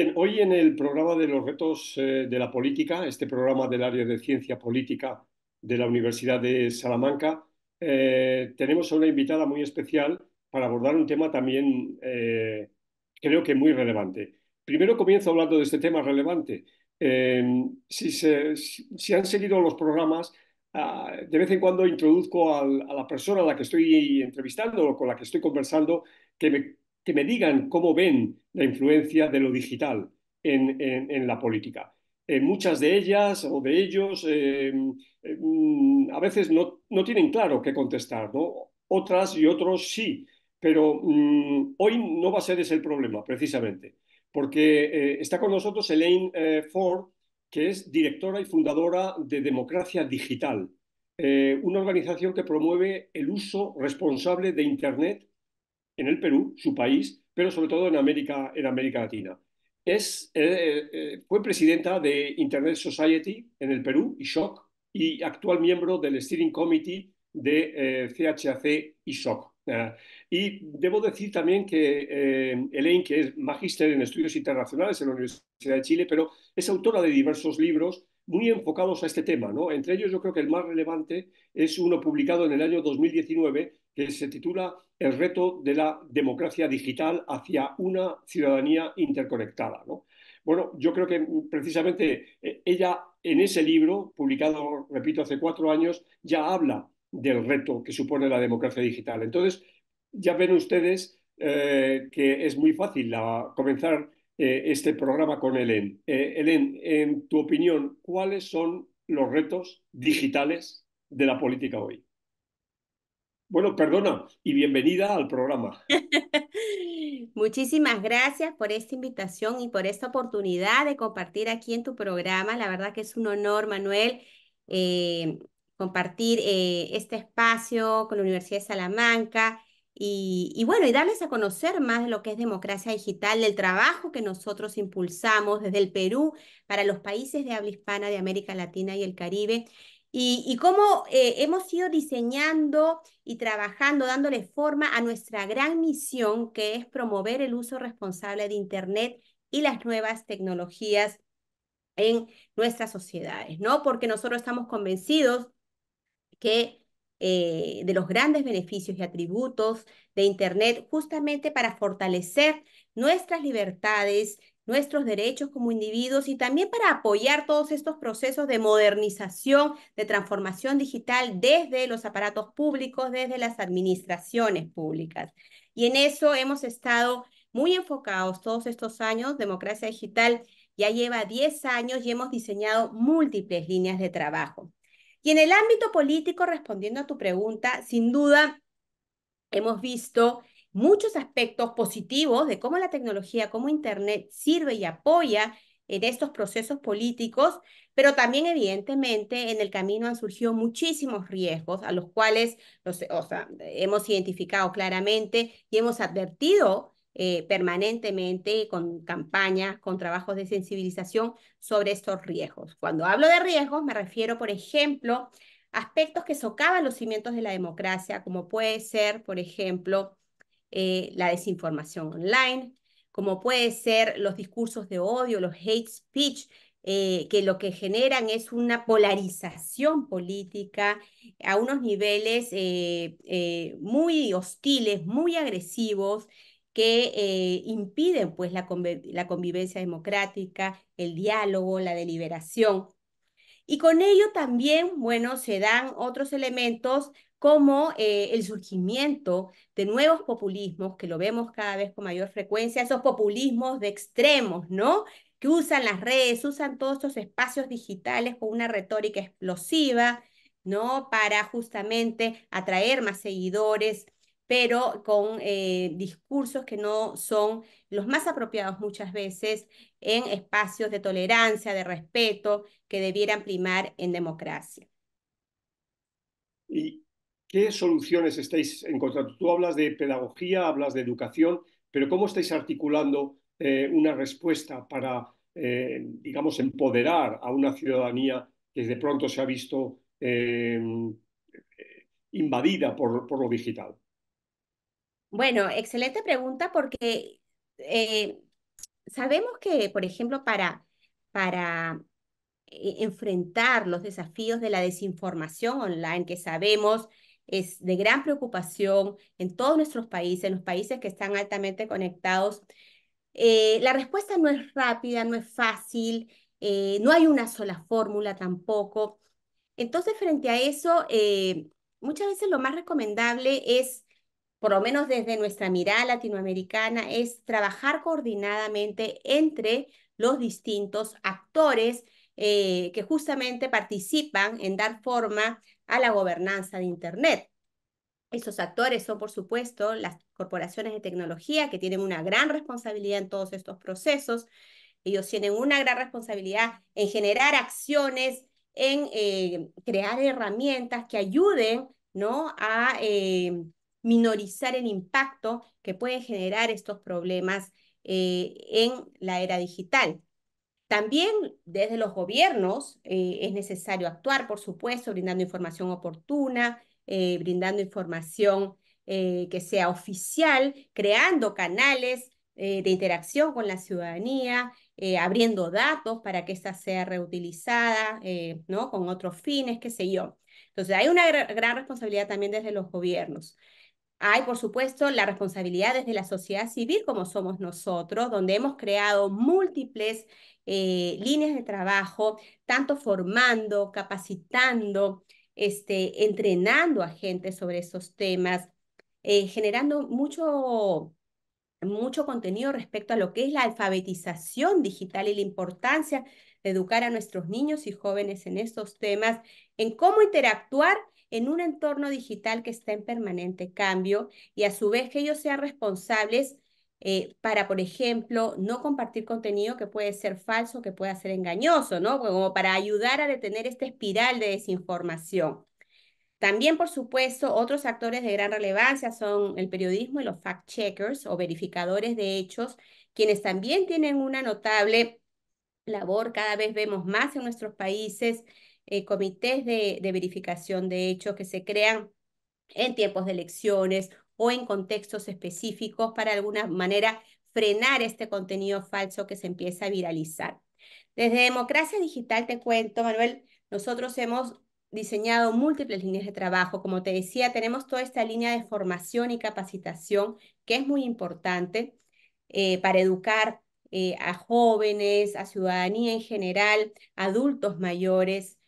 Bien, hoy en el programa de los retos de la política, este programa del área de ciencia política de la Universidad de Salamanca, tenemos a una invitada muy especial para abordar un tema también creo que muy relevante. Primero comienzo hablando de este tema relevante. Si han seguido los programas, de vez en cuando introduzco a la persona a la que estoy entrevistando o con la que estoy conversando que me digan cómo ven la influencia de lo digital en la política. Muchas de ellas o de ellos a veces no tienen claro qué contestar, ¿no? Otras y otros sí, pero hoy no va a ser ese el problema, precisamente, porque está con nosotros Elaine Ford, que es directora y fundadora de Democracia Digital, una organización que promueve el uso responsable de Internet en el Perú, su país, pero sobre todo en América Latina. Fue presidenta de Internet Society en el Perú, ISOC, y actual miembro del Steering Committee de CHAC ISOC. Y debo decir también que Elaine, que es magíster en estudios internacionales en la Universidad de Chile, pero es autora de diversos libros muy enfocados a este tema, ¿no? Entre ellos yo creo que el más relevante es uno publicado en el año 2019 que se titula El reto de la democracia digital hacia una ciudadanía interconectada, ¿no? Bueno, yo creo que precisamente ella en ese libro, publicado, repito, hace 4 años, ya habla del reto que supone la democracia digital. Entonces, ya ven ustedes que es muy fácil comenzar este programa con Helen. Helen, en tu opinión, ¿cuáles son los retos digitales de la política hoy? Bueno, perdona y bienvenida al programa. Muchísimas gracias por esta invitación y por esta oportunidad de compartir aquí en tu programa. La verdad que es un honor, Manuel, eh, compartir este espacio con la Universidad de Salamanca y bueno, y darles a conocer más de lo que es democracia digital, del trabajo que nosotros impulsamos desde el Perú para los países de habla hispana de América Latina y el Caribe. Y cómo hemos ido diseñando y trabajando, dándole forma a nuestra gran misión, que es promover el uso responsable de Internet y las nuevas tecnologías en nuestras sociedades, ¿no? Porque nosotros estamos convencidos que de los grandes beneficios y atributos de Internet justamente para fortalecer nuestras libertades, nuestros derechos como individuos y también para apoyar todos estos procesos de modernización, de transformación digital desde los aparatos públicos, desde las administraciones públicas. Y en eso hemos estado muy enfocados todos estos años. Democracia Digital ya lleva 10 años y hemos diseñado múltiples líneas de trabajo. Y en el ámbito político, respondiendo a tu pregunta, sin duda hemos visto muchos aspectos positivos de cómo la tecnología, cómo Internet sirve y apoya en estos procesos políticos, pero también evidentemente en el camino han surgido muchísimos riesgos a los cuales hemos identificado claramente y hemos advertido permanentemente con campañas, con trabajos de sensibilización sobre estos riesgos. Cuando hablo de riesgos me refiero, por ejemplo, aspectos que socavan los cimientos de la democracia, como puede ser, por ejemplo, la desinformación online, como puede ser los discursos de odio, los hate speech, que lo que generan es una polarización política a unos niveles muy hostiles, muy agresivos, que impiden pues la convivencia democrática, el diálogo, la deliberación. Y con ello también, bueno, se dan otros elementos como el surgimiento de nuevos populismos, que lo vemos cada vez con mayor frecuencia, esos populismos de extremos, ¿no? Que usan las redes, usan todos estos espacios digitales con una retórica explosiva, ¿no? Para justamente atraer más seguidores, pero con discursos que no son los más apropiados muchas veces en espacios de tolerancia, de respeto, que debieran primar en democracia. ¿Y qué soluciones estáis encontrando? Tú hablas de pedagogía, hablas de educación, pero ¿cómo estáis articulando una respuesta para, digamos, empoderar a una ciudadanía que de pronto se ha visto invadida por lo digital? Bueno, excelente pregunta porque sabemos que, por ejemplo, para enfrentar los desafíos de la desinformación online, que sabemos es de gran preocupación en todos nuestros países, en los países que están altamente conectados, la respuesta no es rápida, no es fácil, no hay una sola fórmula tampoco. Entonces, frente a eso, muchas veces lo más recomendable es, por lo menos desde nuestra mirada latinoamericana, es trabajar coordinadamente entre los distintos actores que justamente participan en dar forma a la gobernanza de Internet. Esos actores son, por supuesto, las corporaciones de tecnología que tienen una gran responsabilidad en todos estos procesos. Ellos tienen una gran responsabilidad en generar acciones, en crear herramientas que ayuden, ¿no?, a minorizar el impacto que pueden generar estos problemas en la era digital. También desde los gobiernos es necesario actuar, por supuesto, brindando información oportuna, brindando información que sea oficial, creando canales de interacción con la ciudadanía, abriendo datos para que ésta sea reutilizada, ¿no?, con otros fines, qué sé yo. Entonces, hay una gran responsabilidad también desde los gobiernos. Hay, por supuesto, la responsabilidad desde la sociedad civil, como somos nosotros, donde hemos creado múltiples líneas de trabajo, tanto formando, capacitando, entrenando a gente sobre esos temas, generando mucho contenido respecto a lo que es la alfabetización digital y la importancia de educar a nuestros niños y jóvenes en estos temas, en cómo interactuar en un entorno digital que está en permanente cambio y a su vez que ellos sean responsables para, por ejemplo, no compartir contenido que puede ser falso, que pueda ser engañoso, ¿no? Como para ayudar a detener esta espiral de desinformación. También, por supuesto, otros actores de gran relevancia son el periodismo y los fact-checkers o verificadores de hechos, quienes también tienen una notable labor. Cada vez vemos más en nuestros países comités de verificación de hechos que se crean en tiempos de elecciones o en contextos específicos para de alguna manera frenar este contenido falso que se empieza a viralizar. Desde Democracia Digital te cuento, Manuel, nosotros hemos diseñado múltiples líneas de trabajo. Como te decía, tenemos toda esta línea de formación y capacitación que es muy importante para educar a jóvenes, a ciudadanía en general, adultos mayores,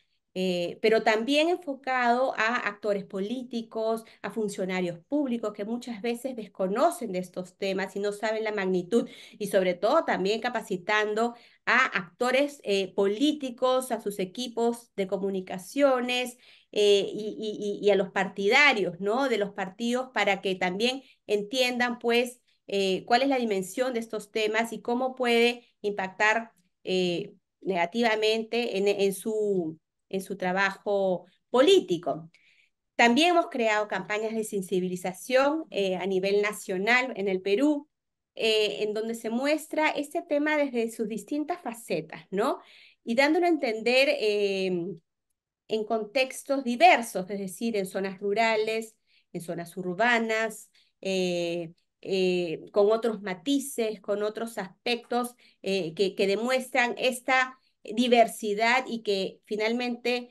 pero también enfocado a actores políticos, a funcionarios públicos que muchas veces desconocen de estos temas y no saben la magnitud, y sobre todo también capacitando a actores políticos, a sus equipos de comunicaciones y a los partidarios, ¿no?, de los partidos para que también entiendan, pues, cuál es la dimensión de estos temas y cómo puede impactar negativamente en su trabajo político. También hemos creado campañas de sensibilización a nivel nacional en el Perú, en donde se muestra este tema desde sus distintas facetas, ¿no? Y dándolo a entender en contextos diversos, es decir, en zonas rurales, en zonas urbanas, con otros matices, con otros aspectos que demuestran esta diversidad y que finalmente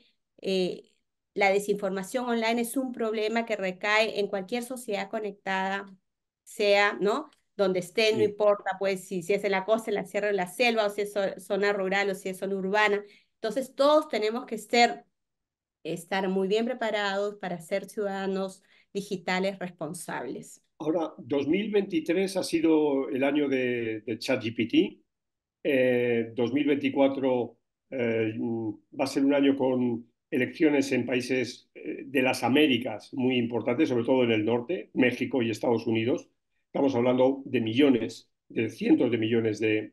la desinformación online es un problema que recae en cualquier sociedad conectada, sea, ¿no?, donde esté, no Sí. importa, pues, si es en la costa, en la sierra, en la selva, o si es zona rural, o si es zona urbana. Entonces, todos tenemos que estar muy bien preparados para ser ciudadanos digitales responsables. Ahora, 2023 ha sido el año de ChatGPT. 2024 va a ser un año con elecciones en países de las Américas muy importantes, sobre todo en el norte, México y Estados Unidos. Estamos hablando de millones, de cientos de millones de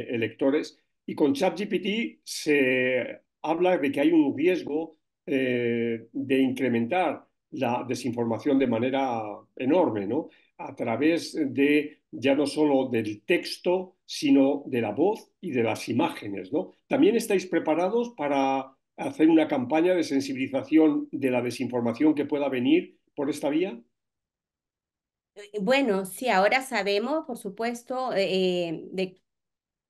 electores. Y con ChatGPT se habla de que hay un riesgo de incrementar la desinformación de manera enorme, ¿no? A través de ya no solo del texto, sino de la voz y de las imágenes, ¿no? ¿También estáis preparados para hacer una campaña de sensibilización de la desinformación que pueda venir por esta vía? Bueno, sí, ahora sabemos, por supuesto, de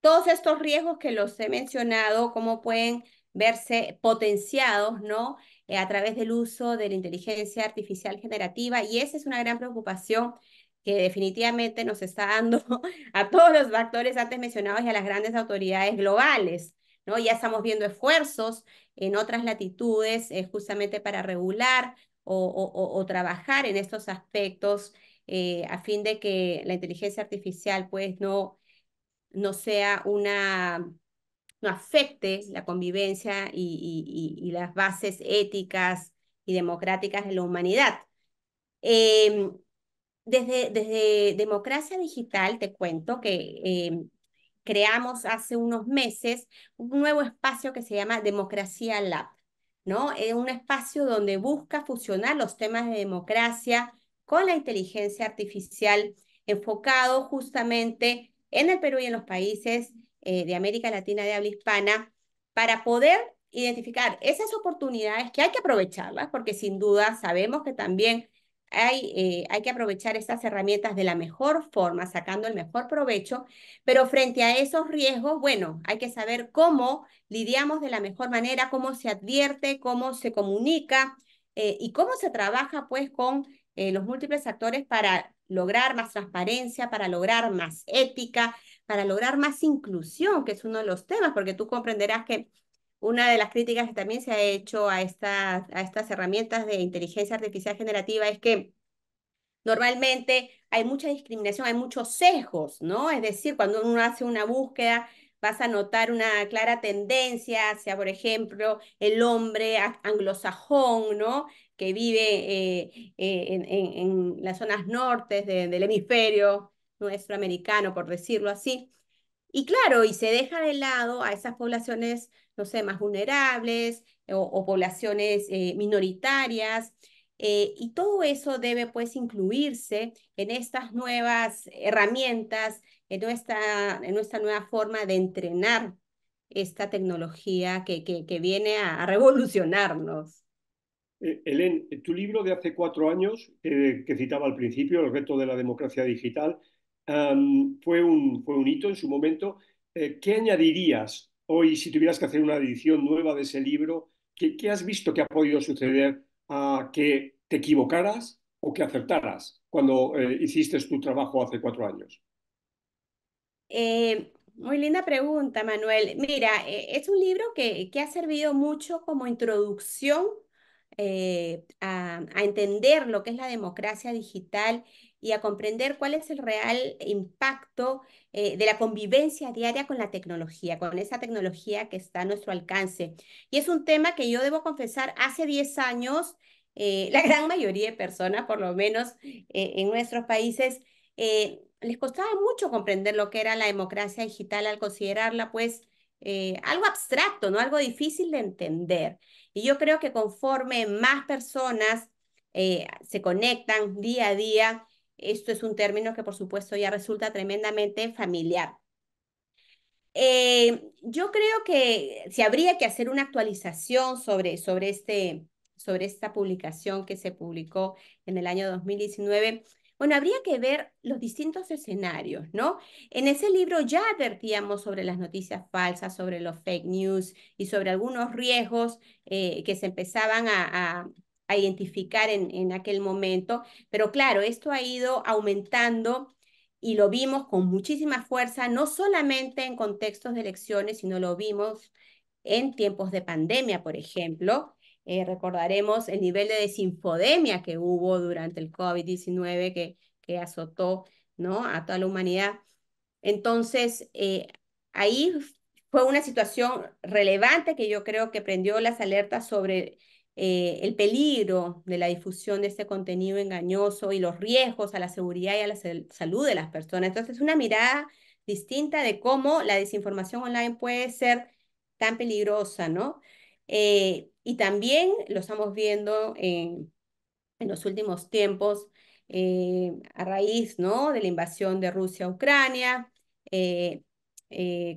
todos estos riesgos que los he mencionado, cómo pueden verse potenciados, ¿no? A través del uso de la inteligencia artificial generativa, y esa es una gran preocupación que definitivamente nos está dando a todos los actores antes mencionados y a las grandes autoridades globales, ¿no? Ya estamos viendo esfuerzos en otras latitudes justamente para regular o trabajar en estos aspectos a fin de que la inteligencia artificial pues no sea no afecte la convivencia y las bases éticas y democráticas de la humanidad. Eh, desde Democracia Digital te cuento que creamos hace unos meses un nuevo espacio que se llama Democracia Lab, ¿no? Es un espacio donde busca fusionar los temas de democracia con la inteligencia artificial, enfocado justamente en el Perú y en los países de América Latina de habla hispana, para poder identificar esas oportunidades que hay que aprovecharlas, porque sin duda sabemos que también hay que aprovechar estas herramientas de la mejor forma, sacando el mejor provecho, pero frente a esos riesgos, bueno, hay que saber cómo lidiamos de la mejor manera, cómo se advierte, cómo se comunica y cómo se trabaja pues con los múltiples actores para lograr más transparencia, para lograr más ética, para lograr más inclusión, que es uno de los temas, porque tú comprenderás que una de las críticas que también se ha hecho a estas herramientas de inteligencia artificial generativa es que normalmente hay mucha discriminación, hay muchos sesgos, ¿no? Es decir, cuando uno hace una búsqueda, vas a notar una clara tendencia hacia, por ejemplo, el hombre anglosajón, ¿no? Que vive en las zonas nortes del hemisferio nuestro americano, por decirlo así. Y claro, y se deja de lado a esas poblaciones, no sé, más vulnerables o poblaciones minoritarias. Y todo eso debe pues incluirse en estas nuevas herramientas, en nuestra nueva forma de entrenar esta tecnología que viene a revolucionarnos. Helen, tu libro de hace 4 años, que citaba al principio, El reto de la democracia digital, fue un hito en su momento. ¿Qué añadirías hoy si tuvieras que hacer una edición nueva de ese libro? ¿Qué has visto que ha podido suceder a que te equivocaras o que acertaras cuando hiciste tu trabajo hace 4 años? Muy linda pregunta, Manuel. Mira, es un libro que ha servido mucho como introducción a entender lo que es la democracia digital y a comprender cuál es el real impacto de la convivencia diaria con la tecnología, con esa tecnología que está a nuestro alcance. Y es un tema que yo debo confesar, hace 10 años, la gran mayoría de personas, por lo menos en nuestros países, les costaba mucho comprender lo que era la democracia digital al considerarla, pues, algo abstracto, ¿no? Algo difícil de entender. Y yo creo que conforme más personas se conectan día a día, esto es un término que por supuesto ya resulta tremendamente familiar. Yo creo que si habría que hacer una actualización sobre esta publicación que se publicó en el año 2019, bueno, habría que ver los distintos escenarios, ¿no? En ese libro ya advertíamos sobre las noticias falsas, sobre los fake news y sobre algunos riesgos que se empezaban a identificar en aquel momento, pero claro, esto ha ido aumentando y lo vimos con muchísima fuerza, no solamente en contextos de elecciones, sino lo vimos en tiempos de pandemia, por ejemplo. Recordaremos el nivel de desinfodemia que hubo durante el COVID-19 que azotó, ¿no? A toda la humanidad. Entonces, ahí fue una situación relevante que yo creo que prendió las alertas sobre el peligro de la difusión de este contenido engañoso y los riesgos a la seguridad y a la salud de las personas. Entonces, es una mirada distinta de cómo la desinformación online puede ser tan peligrosa, ¿no? Y también lo estamos viendo en los últimos tiempos a raíz, ¿no? de la invasión de Rusia a Ucrania, eh,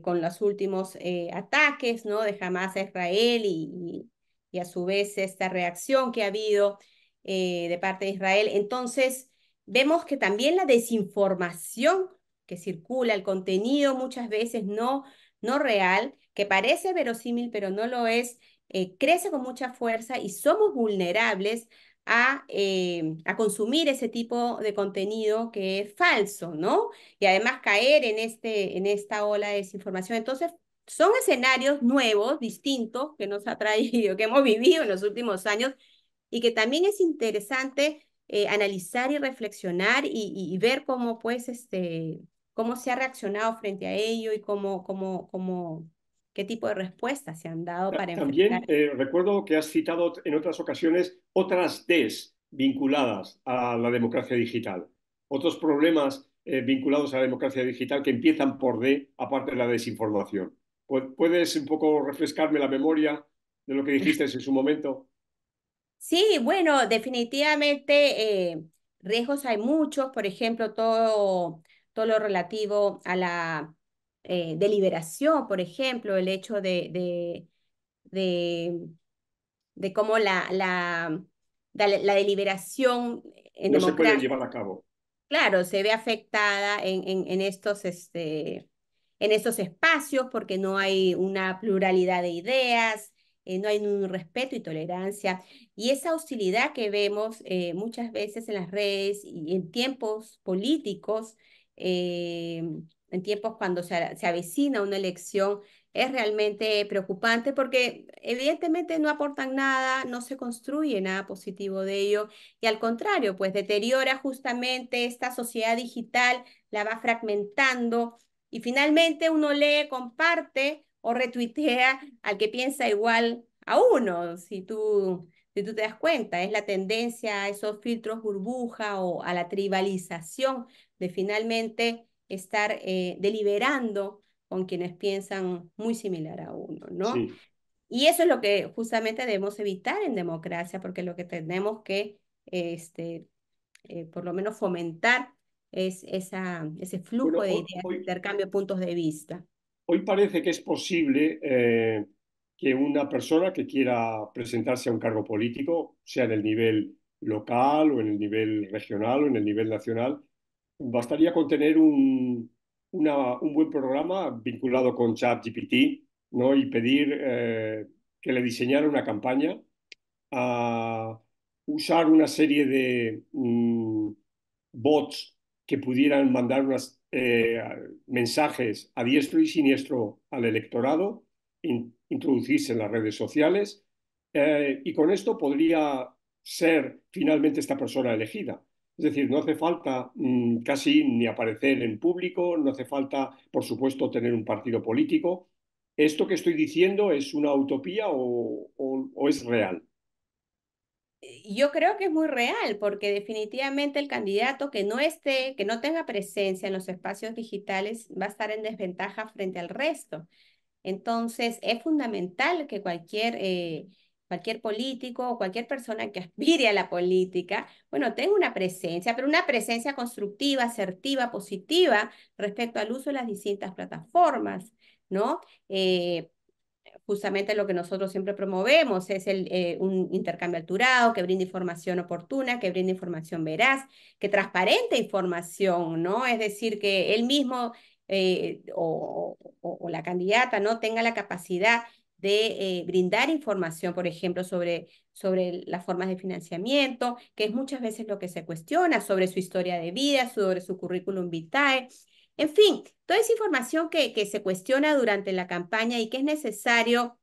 con los últimos ataques, ¿no? de Hamas a Israel y a su vez esta reacción que ha habido de parte de Israel. Entonces, vemos que también la desinformación que circula, el contenido muchas veces no real, que parece verosímil, pero no lo es, crece con mucha fuerza y somos vulnerables a consumir ese tipo de contenido que es falso, ¿no? Y además caer en esta ola de desinformación. Entonces, son escenarios nuevos, distintos, que nos ha traído, que hemos vivido en los últimos años y que también es interesante analizar y reflexionar y ver cómo, pues, cómo se ha reaccionado frente a ello y qué tipo de respuestas se han dado para enfrentar. También recuerdo que has citado en otras ocasiones otras Ds vinculadas a la democracia digital, otros problemas vinculados a la democracia digital que empiezan por D, aparte de la desinformación. ¿Puedes un poco refrescarme la memoria de lo que dijiste en su momento? Sí, bueno, definitivamente riesgos hay muchos, por ejemplo, todo lo relativo a la deliberación, por ejemplo, el hecho de, de cómo la deliberación en No se pueden democracia. llevar a cabo. Claro, se ve afectada en estos espacios porque no hay una pluralidad de ideas, no hay un respeto y tolerancia. Y esa hostilidad que vemos muchas veces en las redes y en tiempos políticos, eh, en tiempos cuando se avecina una elección, es realmente preocupante porque evidentemente no aportan nada, no se construye nada positivo de ello y al contrario, pues deteriora justamente esta sociedad digital, la va fragmentando y finalmente uno lee, comparte o retuitea al que piensa igual a uno, si tú te das cuenta, es la tendencia a esos filtros burbuja o a la tribalización de finalmente estar deliberando con quienes piensan muy similar a uno, ¿no? Sí. Y eso es lo que justamente debemos evitar en democracia, porque lo que tenemos que, este, por lo menos fomentar es ese flujo Bueno, de ideas, intercambio de puntos de vista. hoy parece que es posible que una persona que quiera presentarse a un cargo político, sea en el nivel local o en el nivel regional o en el nivel nacional, bastaría con tener un buen programa vinculado con ChatGPT, ¿no? Y pedir que le diseñara una campaña, a usar una serie de bots que pudieran mandar unos mensajes a diestro y siniestro al electorado, introducirse en las redes sociales, y con esto podría ser finalmente esta persona elegida. Es decir, no hace falta casi ni aparecer en público, no hace falta, por supuesto, tener un partido político. ¿Esto que estoy diciendo es una utopía o es real? Yo creo que es muy real, porque definitivamente el candidato que no esté, que no tenga presencia en los espacios digitales va a estar en desventaja frente al resto. Entonces, es fundamental que cualquier político o cualquier persona que aspire a la política, bueno, tenga una presencia, pero una presencia constructiva, asertiva, positiva respecto al uso de las distintas plataformas, ¿no? Justamente lo que nosotros siempre promovemos es un intercambio alturado, que brinde información oportuna, que brinde información veraz, que transparente información, ¿no? Es decir, que él mismo o la candidata, ¿no? Tenga la capacidad de brindar información, por ejemplo, sobre las formas de financiamiento, que es muchas veces lo que se cuestiona, sobre su historia de vida, sobre su currículum vitae. En fin, toda esa información que se cuestiona durante la campaña y que es necesario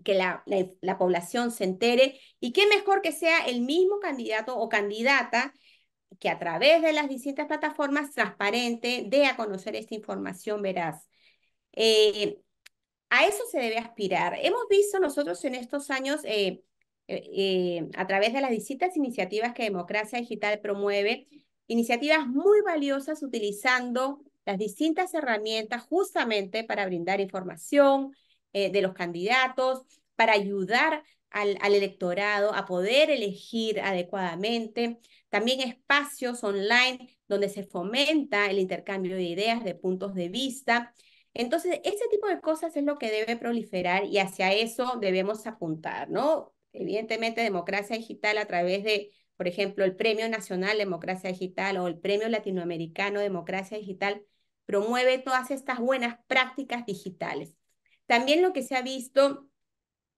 que la población se entere y qué mejor que sea el mismo candidato o candidata que a través de las distintas plataformas transparente dé a conocer esta información veraz. Eh, a eso se debe aspirar. Hemos visto nosotros en estos años, a través de las distintas iniciativas que Democracia Digital promueve, iniciativas muy valiosas utilizando las distintas herramientas justamente para brindar información de los candidatos, para ayudar al electorado a poder elegir adecuadamente. También espacios online donde se fomenta el intercambio de ideas, de puntos de vista. Entonces, ese tipo de cosas es lo que debe proliferar y hacia eso debemos apuntar, ¿no? Evidentemente, democracia digital a través de, por ejemplo, el Premio Nacional Democracia Digital o el Premio Latinoamericano Democracia Digital promueve todas estas buenas prácticas digitales. También lo que se ha visto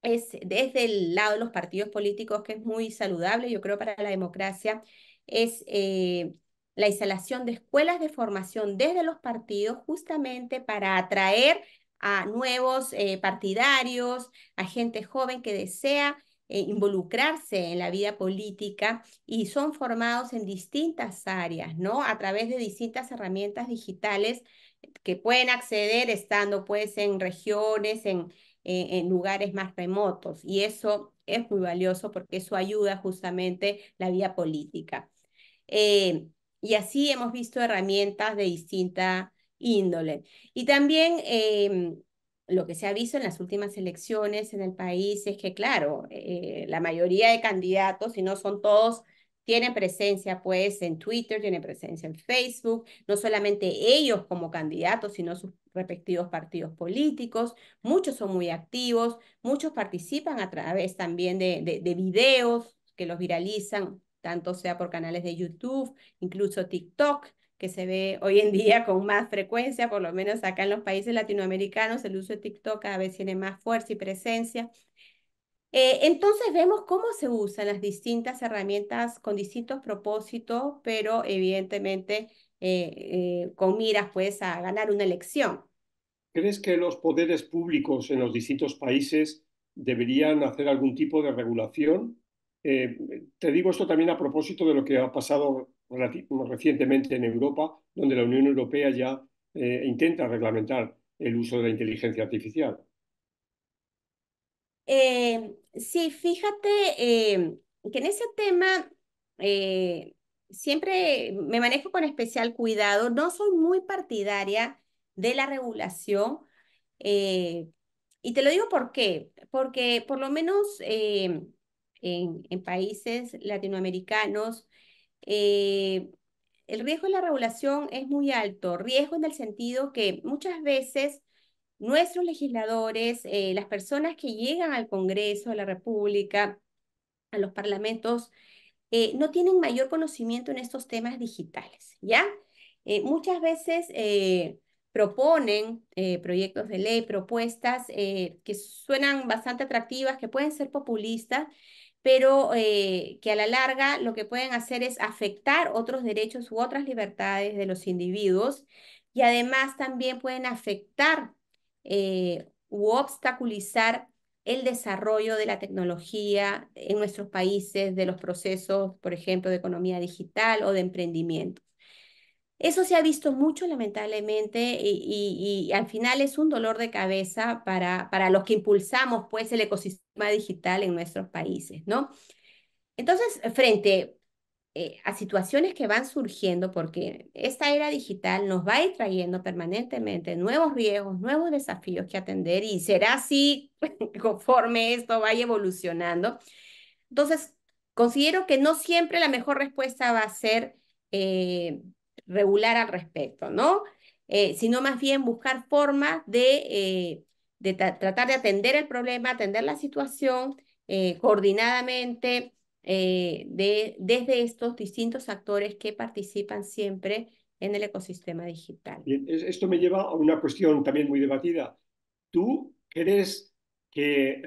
es desde el lado de los partidos políticos, que es muy saludable, yo creo, para la democracia, es la instalación de escuelas de formación desde los partidos justamente para atraer a nuevos partidarios, a gente joven que desea involucrarse en la vida política y son formados en distintas áreas, ¿no? A través de distintas herramientas digitales que pueden acceder estando pues en regiones, en lugares más remotos. Y eso es muy valioso porque eso ayuda justamente la vía política. Eh, y así hemos visto herramientas de distinta índole. Y también lo que se ha visto en las últimas elecciones en el país es que, claro, la mayoría de candidatos, si no son todos, tienen presencia pues en Twitter, tienen presencia en Facebook, no solamente ellos como candidatos, sino sus respectivos partidos políticos. Muchos son muy activos, muchos participan a través también de videos que los viralizan, tanto sea por canales de YouTube, incluso TikTok, que se ve hoy en día con más frecuencia, por lo menos acá en los países latinoamericanos, el uso de TikTok cada vez tiene más fuerza y presencia. Entonces vemos cómo se usan las distintas herramientas con distintos propósitos, pero evidentemente con miras pues a ganar una elección. ¿Crees que los poderes públicos en los distintos países deberían hacer algún tipo de regulación? Eh, Te digo esto también a propósito de lo que ha pasado recientemente en Europa, donde la Unión Europea ya intenta reglamentar el uso de la inteligencia artificial. Sí, fíjate que en ese tema eh, siempre me manejo con especial cuidado. No soy muy partidaria de la regulación. eh, y te lo digo por qué. Porque por lo menos en países latinoamericanos, eh, el riesgo de la regulación es muy alto. Riesgo en el sentido que muchas veces nuestros legisladores, las personas que llegan al Congreso de la República, a los parlamentos, no tienen mayor conocimiento en estos temas digitales, ¿ya? Muchas veces proponen proyectos de ley, propuestas que suenan bastante atractivas, que pueden ser populistas, pero que a la larga lo que pueden hacer es afectar otros derechos u otras libertades de los individuos y además también pueden afectar u obstaculizar el desarrollo de la tecnología en nuestros países, de los procesos, por ejemplo, de economía digital o de emprendimiento. Eso se ha visto mucho, lamentablemente, y al final es un dolor de cabeza para los que impulsamos pues, el ecosistema digital en nuestros países, ¿no? Entonces, frente a situaciones que van surgiendo, porque esta era digital nos va a ir trayendo permanentemente nuevos riesgos, nuevos desafíos que atender y será así conforme esto vaya evolucionando. Entonces, considero que no siempre la mejor respuesta va a ser eh, regular al respecto, ¿no? Sino más bien buscar formas de tratar de atender el problema, atender la situación coordinadamente desde estos distintos actores que participan siempre en el ecosistema digital. Bien, esto me lleva a una cuestión también muy debatida. ¿Tú crees que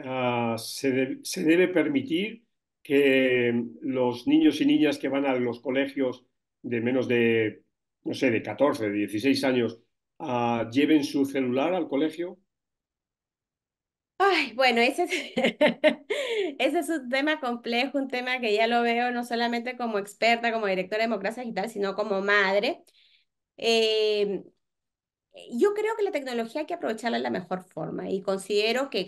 se debe permitir que los niños y niñas que van a los colegios de menos de, no sé, de 14, de 16 años, lleven su celular al colegio? Ay, bueno, ese es un tema complejo, un tema que ya lo veo no solamente como experta, como directora de democracia digital, sino como madre. Eh, yo creo que la tecnología hay que aprovecharla de la mejor forma y considero que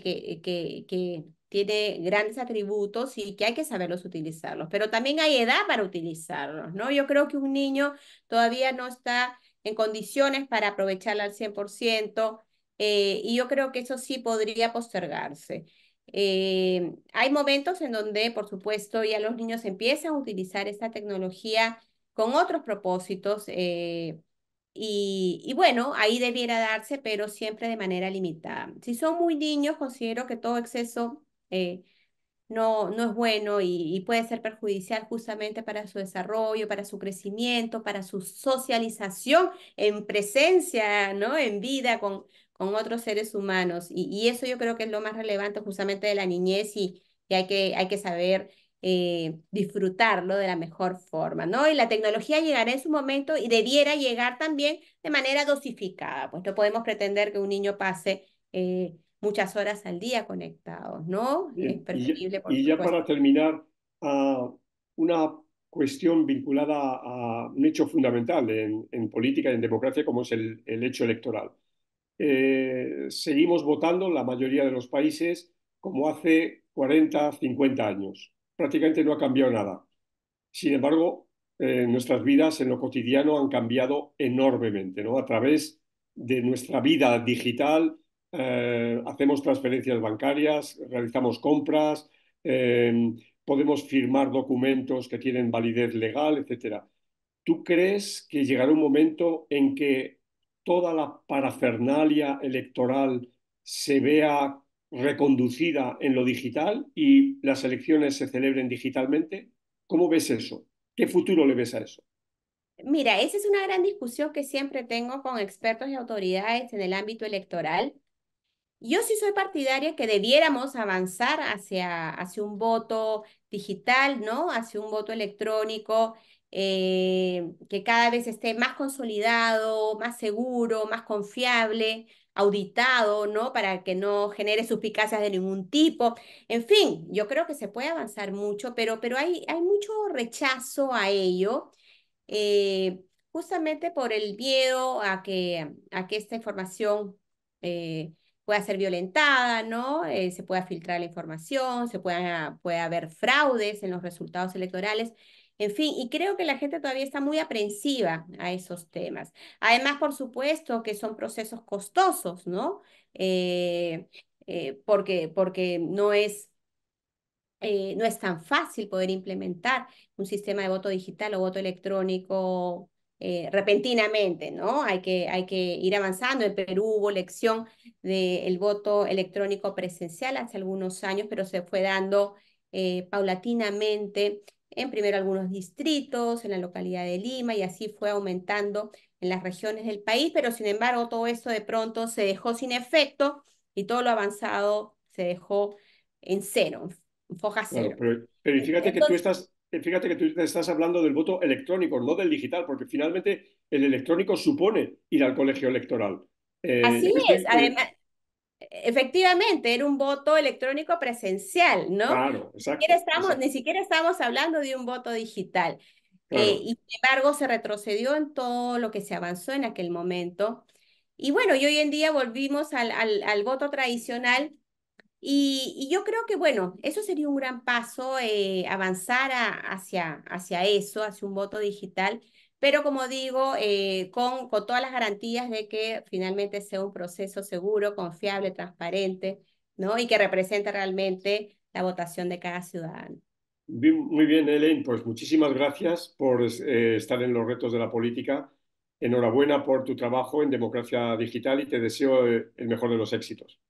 tiene grandes atributos y que hay que saberlos utilizarlos, pero también hay edad para utilizarlos, ¿no? Yo creo que un niño todavía no está en condiciones para aprovecharla al 100% y yo creo que eso sí podría postergarse. Hay momentos en donde, por supuesto, ya los niños empiezan a utilizar esta tecnología con otros propósitos. Y bueno, ahí debiera darse, pero siempre de manera limitada. Si son muy niños, considero que todo exceso no es bueno y puede ser perjudicial justamente para su desarrollo, para su crecimiento, para su socialización en presencia, ¿no? En vida con otros seres humanos. Y eso yo creo que es lo más relevante justamente de la niñez y hay que saber disfrutarlo de la mejor forma, ¿no? Y la tecnología llegará en su momento y debiera llegar también de manera dosificada, pues no podemos pretender que un niño pase muchas horas al día conectados, ¿no? Es Bien, preferible, por y ya supuesto. para terminar, una cuestión vinculada a un hecho fundamental en política y en democracia como es el hecho electoral. Seguimos votando la mayoría de los países como hace 40, 50 años. Prácticamente no ha cambiado nada. Sin embargo, nuestras vidas en lo cotidiano han cambiado enormemente, ¿no? A través de nuestra vida digital, hacemos transferencias bancarias, realizamos compras, eh, podemos firmar documentos que tienen validez legal, etcétera. ¿Tú crees que llegará un momento en que toda la parafernalia electoral se vea reconducida en lo digital y las elecciones se celebren digitalmente? ¿Cómo ves eso? ¿Qué futuro le ves a eso? Mira, esa es una gran discusión que siempre tengo con expertos y autoridades en el ámbito electoral. Yo sí soy partidaria que debiéramos avanzar hacia un voto digital, ¿no? Hacia un voto electrónico que cada vez esté más consolidado, más seguro, más confiable, auditado, ¿no? Para que no genere suspicacias de ningún tipo. En fin, yo creo que se puede avanzar mucho, pero hay mucho rechazo a ello eh, justamente por el miedo a que esta información pueda ser violentada, ¿no? Se pueda filtrar la información, puede haber fraudes en los resultados electorales. En fin, y creo que la gente todavía está muy aprensiva a esos temas. Además, por supuesto, que son procesos costosos, ¿no? Porque no es tan fácil poder implementar un sistema de voto digital o voto electrónico repentinamente, ¿no? Hay que ir avanzando. En Perú hubo elección del voto electrónico presencial hace algunos años, pero se fue dando paulatinamente en primero algunos distritos, en la localidad de Lima, y así fue aumentando en las regiones del país, pero sin embargo todo esto de pronto se dejó sin efecto y todo lo avanzado se dejó en cero, foja Claro, cero. pero Entonces, fíjate que tú te estás hablando del voto electrónico, no del digital, porque finalmente el electrónico supone ir al colegio electoral. así Yo es. estoy, Además, efectivamente, era un voto electrónico presencial, ¿no? claro, exacto, Ni exacto, siquiera estamos hablando de un voto digital. claro. Y sin embargo, se retrocedió en todo lo que se avanzó en aquel momento. Y bueno, y hoy en día volvimos al voto tradicional. Y yo creo que, bueno, eso sería un gran paso, avanzar hacia eso, hacia un voto digital, pero como digo, con todas las garantías de que finalmente sea un proceso seguro, confiable, transparente, ¿no? Y que represente realmente la votación de cada ciudadano. Muy bien, Elaine, pues muchísimas gracias por estar en los retos de la política. Enhorabuena por tu trabajo en democracia digital y te deseo el mejor de los éxitos.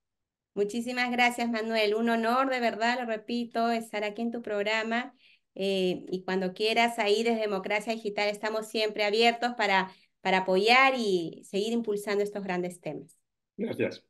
Muchísimas gracias, Manuel. Un honor, de verdad, lo repito, estar aquí en tu programa. Y cuando quieras, ahí desde Democracia Digital estamos siempre abiertos para apoyar y seguir impulsando estos grandes temas. Gracias.